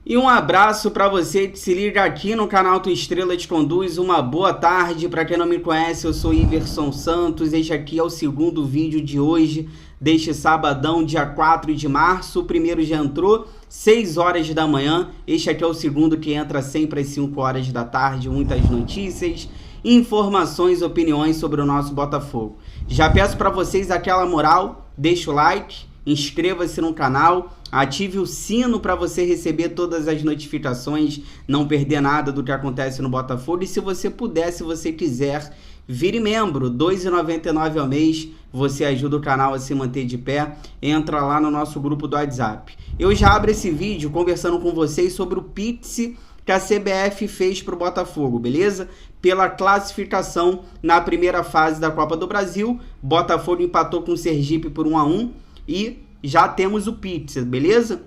E um abraço para você que se liga aqui no canal Tua Estrela Te Conduz. Uma boa tarde. Para quem não me conhece, eu sou Iverson Santos. Este aqui é o segundo vídeo de hoje, deste sabadão, dia 4 de março. O primeiro já entrou, 6 horas da manhã. Este aqui é o segundo, que entra sempre às 5 horas da tarde. Muitas notícias, informações, opiniões sobre o nosso Botafogo. Já peço para vocês aquela moral, deixa o like, inscreva-se no canal, ative o sino para você receber todas as notificações, não perder nada do que acontece no Botafogo. E se você puder, se você quiser, vire membro, R$ 2,99 ao mês, você ajuda o canal a se manter de pé. Entra lá no nosso grupo do WhatsApp. Eu já abro esse vídeo conversando com vocês sobre o Pix que a CBF fez para o Botafogo, beleza? Pela classificação na primeira fase da Copa do Brasil. Botafogo empatou com o Sergipe por 1-1 e já temos o Pix, beleza?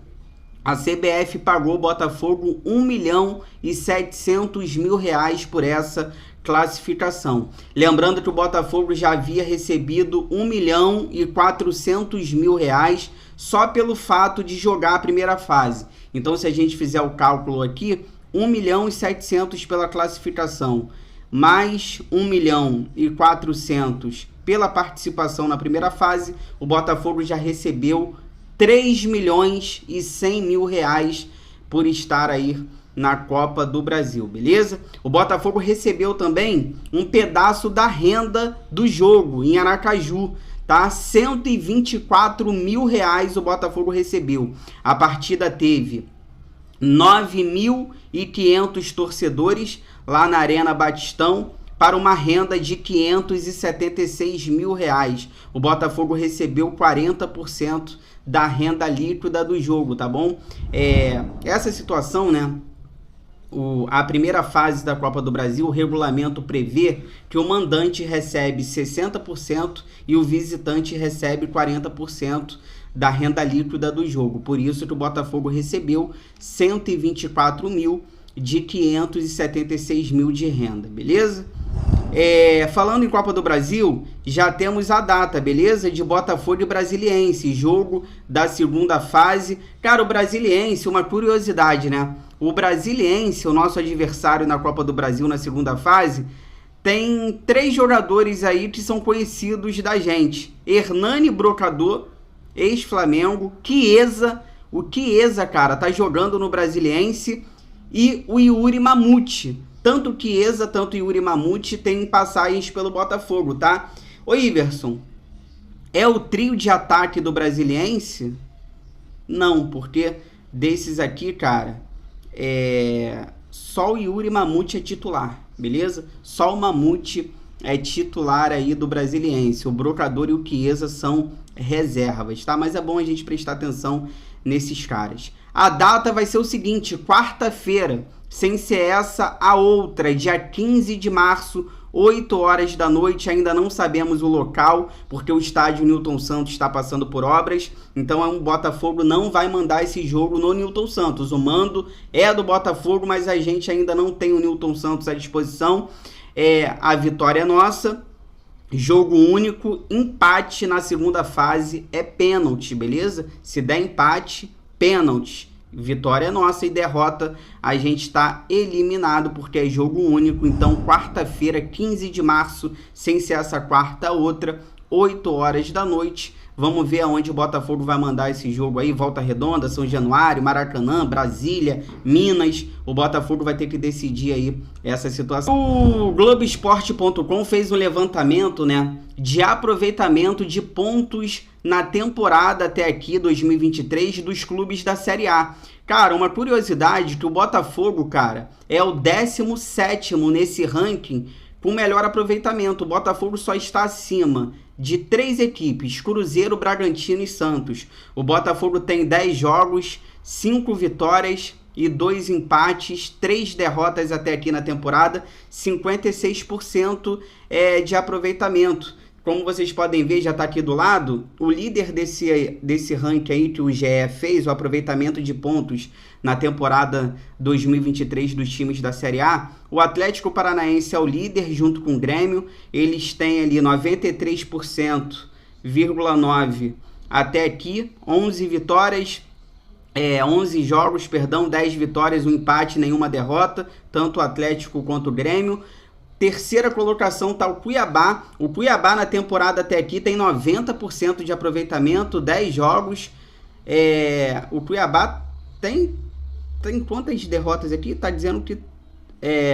A CBF pagou o Botafogo R$1.700.000 por essa classificação. Lembrando que o Botafogo já havia recebido R$1.400.000 só pelo fato de jogar a primeira fase. Então, se a gente fizer o cálculo aqui, 1.700.000 pela classificação, mais 1.400.000 pela participação na primeira fase, o Botafogo já recebeu R$3.100.000 por estar aí na Copa do Brasil, beleza? O Botafogo recebeu também um pedaço da renda do jogo em Aracaju, tá? R$124.000 o Botafogo recebeu. A partida teve 9.500 torcedores lá na Arena Batistão, para uma renda de R$576.000. O Botafogo recebeu 40% da renda líquida do jogo, tá bom? Essa situação, né? A primeira fase da Copa do Brasil, o regulamento prevê que o mandante recebe 60% e o visitante recebe 40% da renda líquida do jogo. Por isso que o Botafogo recebeu 124.000 de 576.000 de renda, beleza? Falando em Copa do Brasil, já temos a data, beleza? De Botafogo e Brasiliense, jogo da segunda fase. Cara, o Brasiliense, uma curiosidade, né? O Brasiliense, o nosso adversário na Copa do Brasil na segunda fase, tem 3 jogadores aí que são conhecidos da gente. Hernani Brocador, ex-Flamengo, Chiesa. O Chiesa, cara, tá jogando no Brasiliense. E o Yuri Mamute. Tanto o Chiesa, tanto o Yuri Mamute tem passagens pelo Botafogo, tá? Ô Iverson, é o trio de ataque do Brasiliense? Não, porque desses aqui, cara, só o Yuri Mamute é titular, beleza? Só o Mamute é titular aí do Brasiliense. O Brocador e o Chiesa são reservas, tá? Mas é bom a gente prestar atenção nesses caras. A data vai ser o seguinte, quarta-feira, sem ser essa, a outra, dia 15 de março, 8 horas da noite. Ainda não sabemos o local, porque o estádio Newton Santos está passando por obras. Então o Botafogo não vai mandar esse jogo no Newton Santos. O mando é do Botafogo, mas a gente ainda não tem o Newton Santos à disposição. A vitória é nossa. Jogo único, empate na segunda fase é pênalti, beleza? Se der empate, pênalti. Vitória é nossa e derrota, a gente está eliminado porque é jogo único. Então, quarta-feira, 15 de março, sem ser essa quarta, outra, 8 horas da noite. Vamos ver aonde o Botafogo vai mandar esse jogo aí. Volta Redonda, São Januário, Maracanã, Brasília, Minas. O Botafogo vai ter que decidir aí essa situação. O Globoesporte.com fez um levantamento, né, de aproveitamento de pontos na temporada até aqui, 2023, dos clubes da Série A. Cara, uma curiosidade que o Botafogo, cara, é o 17º nesse ranking com melhor aproveitamento. O Botafogo só está acima de 3 equipes, Cruzeiro, Bragantino e Santos. O Botafogo tem 10 jogos, 5 vitórias e 2 empates, 3 derrotas até aqui na temporada, 56% de aproveitamento. Como vocês podem ver, já está aqui do lado, o líder desse ranking aí que o GE fez, o aproveitamento de pontos na temporada 2023 dos times da Série A, o Atlético Paranaense é o líder junto com o Grêmio. Eles têm ali 93,9% até aqui, 11 vitórias, 11 jogos, 10 vitórias, um empate, nenhuma derrota, tanto o Atlético quanto o Grêmio. Terceira colocação está o Cuiabá. O Cuiabá na temporada até aqui tem 90% de aproveitamento, 10 jogos. O Cuiabá tem quantas derrotas aqui? Está dizendo que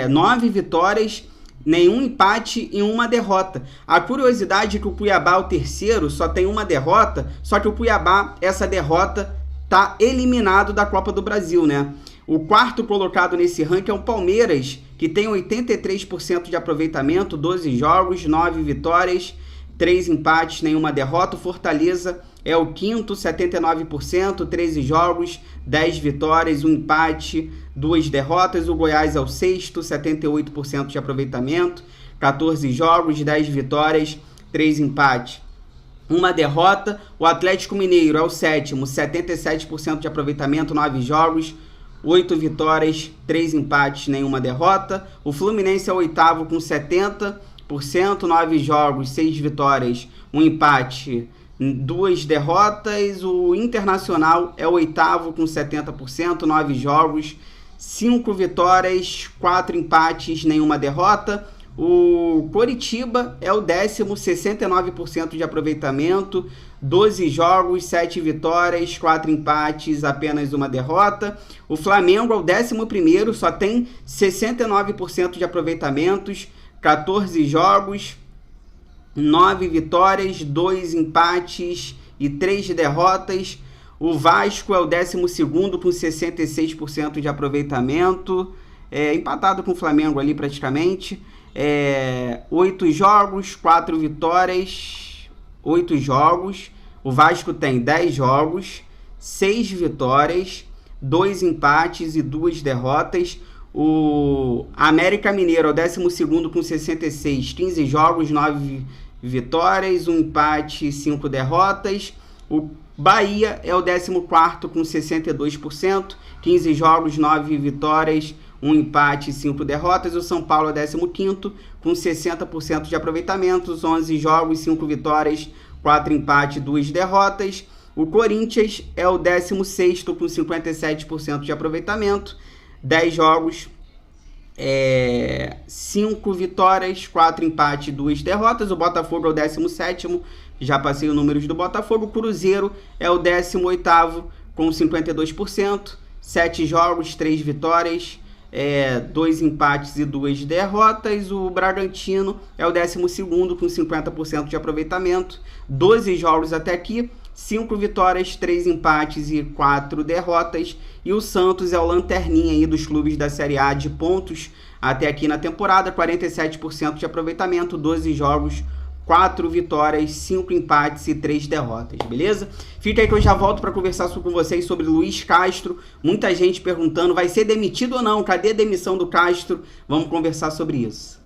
9 vitórias, nenhum empate e uma derrota. A curiosidade é que o Cuiabá, o terceiro, só tem uma derrota, só que o Cuiabá, essa derrota, está eliminado da Copa do Brasil, né? O quarto colocado nesse ranking é o Palmeiras, que tem 83% de aproveitamento, 12 jogos, 9 vitórias, 3 empates, nenhuma derrota. O Fortaleza é o quinto, 79%, 13 jogos, 10 vitórias, um empate, 2 derrotas. O Goiás é o sexto, 78% de aproveitamento, 14 jogos, 10 vitórias, 3 empates, uma derrota. O Atlético Mineiro é o sétimo, 77% de aproveitamento, 9 jogos, 8 vitórias, 3 empates, nenhuma derrota. O Fluminense é o oitavo com 70%, 9 jogos, 6 vitórias, um empate, 2 derrotas. O Internacional é o oitavo com 70%, 9 jogos, 5 vitórias, 4 empates, nenhuma derrota. O Coritiba é o décimo, 69% de aproveitamento, 12 jogos, 7 vitórias, 4 empates, apenas uma derrota. O Flamengo é o 11º, só tem 69% de aproveitamentos, 14 jogos, 9 vitórias, 2 empates e 3 derrotas. O Vasco é o 12º com 66% de aproveitamento, empatado com o Flamengo ali praticamente. 8 jogos, 4 vitórias, 8 jogos. O Vasco tem 10 jogos, 6 vitórias, 2 empates e 2 derrotas. O América Mineiro é o 12º com 66, 15 jogos, 9 vitórias, 1 empate e 5 derrotas. O Bahia é o 14º com 62%, 15 jogos, 9 vitórias, 1 empate e 5 derrotas. O São Paulo é o 15º com 60% de aproveitamentos, 11 jogos, 5 vitórias, 4 empates e 2 derrotas. O Corinthians é o 16º com 57% de aproveitamento, 10 jogos, 5 vitórias, 4 empates e 2 derrotas. O Botafogo é o 17º, já passei os números do Botafogo. O Cruzeiro é o 18º com 52%, 7 jogos, 3 vitórias, 2 empates e 2 derrotas. O Bragantino é o 12º com 50% de aproveitamento, 12 jogos até aqui, 5 vitórias, 3 empates e 4 derrotas. E o Santos é o lanterninha aí dos clubes da Série A de pontos até aqui na temporada, 47% de aproveitamento, 12 jogos, 4 vitórias, 5 empates e 3 derrotas, beleza? Fica aí que eu já volto para conversar com vocês sobre Luiz Castro. Muita gente perguntando, vai ser demitido ou não? Cadê a demissão do Castro? Vamos conversar sobre isso.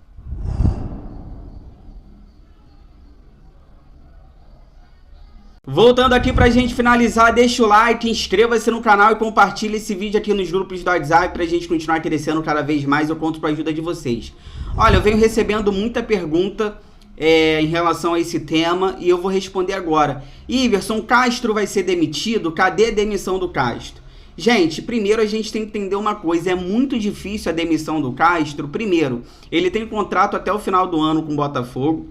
Voltando aqui pra gente finalizar, deixa o like, inscreva-se no canal e compartilhe esse vídeo aqui nos grupos do WhatsApp pra gente continuar crescendo cada vez mais. Eu conto com a ajuda de vocês. Olha, eu venho recebendo muita pergunta em relação a esse tema e eu vou responder agora. Iverson, Castro vai ser demitido? Cadê a demissão do Castro? Gente, primeiro a gente tem que entender uma coisa, é muito difícil a demissão do Castro. Primeiro, ele tem contrato até o final do ano com o Botafogo.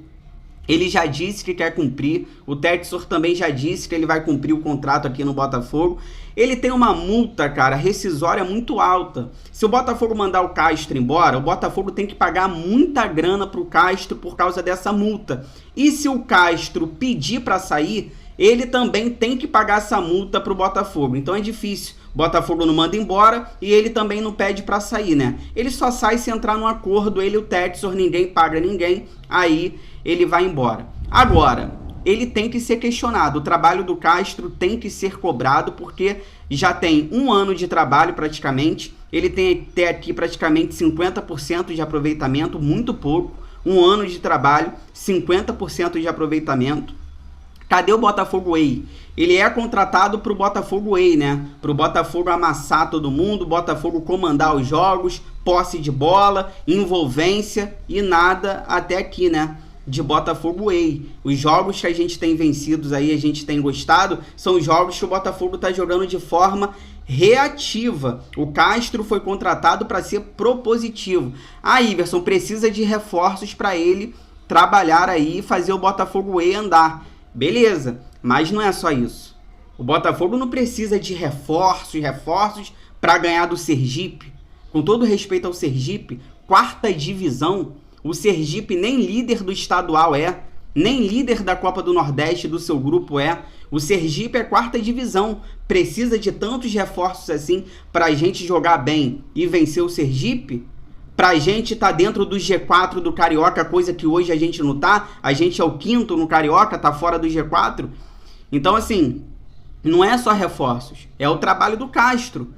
Ele já disse que quer cumprir, o Textor também já disse que ele vai cumprir o contrato aqui no Botafogo. Ele tem uma multa, cara, rescisória muito alta. Se o Botafogo mandar o Castro embora, o Botafogo tem que pagar muita grana pro Castro por causa dessa multa. E se o Castro pedir para sair, ele também tem que pagar essa multa pro Botafogo. Então é difícil. O Botafogo não manda embora e ele também não pede para sair, né? Ele só sai se entrar num acordo, ele e o Textor, ninguém paga ninguém, aí ele vai embora. Agora, ele tem que ser questionado, o trabalho do Castro tem que ser cobrado, porque já tem 1 ano de trabalho praticamente, ele tem até aqui praticamente 50% de aproveitamento, muito pouco, 1 ano de trabalho, 50% de aproveitamento. Cadê o Botafogo Way? Ele é contratado para o Botafogo Way, né? Para o Botafogo amassar todo mundo, Botafogo comandar os jogos, posse de bola, envolvência e nada até aqui, né? de Botafogo Way. Os jogos que a gente tem vencidos aí, a gente tem gostado, são os jogos que o Botafogo está jogando de forma reativa. O Castro foi contratado para ser propositivo. Iverson precisa de reforços para ele trabalhar aí e fazer o Botafogo Way andar. Beleza, mas não é só isso. O Botafogo não precisa de reforços para ganhar do Sergipe. Com todo respeito ao Sergipe, 4ª divisão, o Sergipe nem líder do estadual é, nem líder da Copa do Nordeste do seu grupo é. O Sergipe é 4ª divisão. Precisa de tantos reforços assim para a gente jogar bem e vencer o Sergipe? Para a gente estar dentro do G4 do Carioca, coisa que hoje a gente não tá. A gente é o 5º no Carioca, tá fora do G4. Então, assim, não é só reforços, é o trabalho do Castro.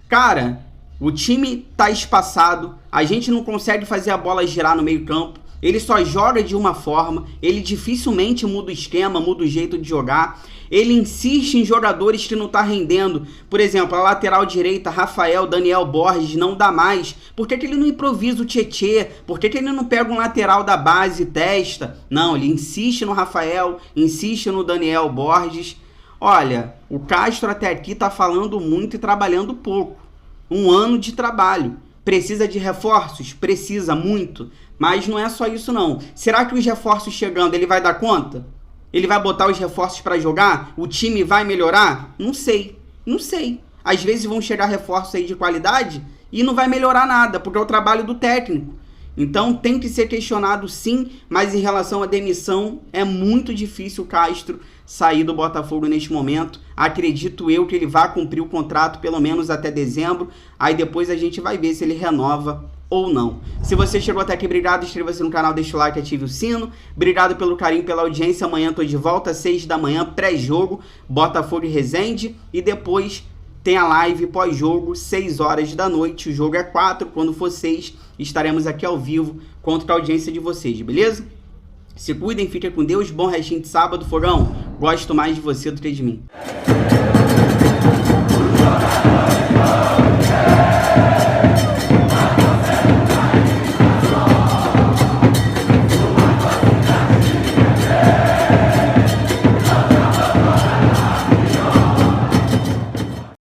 Cara, o time tá espaçado, a gente não consegue fazer a bola girar no meio-campo. Ele só joga de uma forma, ele dificilmente muda o esquema, muda o jeito de jogar. Ele insiste em jogadores que não tá rendendo. Por exemplo, a lateral direita, Rafael, Daniel Borges, não dá mais. Por que ele não improvisa o Tietê? Por que ele não pega um lateral da base e testa? Não, ele insiste no Rafael, insiste no Daniel Borges. Olha, o Castro até aqui tá falando muito e trabalhando pouco. 1 ano de trabalho. Precisa de reforços? Precisa muito. Mas não é só isso não. Será que os reforços chegando, ele vai dar conta? Ele vai botar os reforços para jogar? O time vai melhorar? Não sei. Não sei. Às vezes vão chegar reforços aí de qualidade e não vai melhorar nada, porque é o trabalho do técnico. Então tem que ser questionado sim, mas em relação à demissão, é muito difícil o Castro sair do Botafogo neste momento. Acredito eu que ele vai cumprir o contrato pelo menos até dezembro, aí depois a gente vai ver se ele renova ou não. Se você chegou até aqui, obrigado, inscreva-se no canal, deixa o like, ative o sino. Obrigado pelo carinho, pela audiência. Amanhã tô de volta às 6 da manhã, pré-jogo, Botafogo e Resende, e depois tem a live pós-jogo, 6 horas da noite. O jogo é 4, quando for 6, estaremos aqui ao vivo, conto com a audiência de vocês, beleza? Se cuidem, fiquem com Deus, bom restinho de sábado, Fogão. Gosto mais de você do que de mim.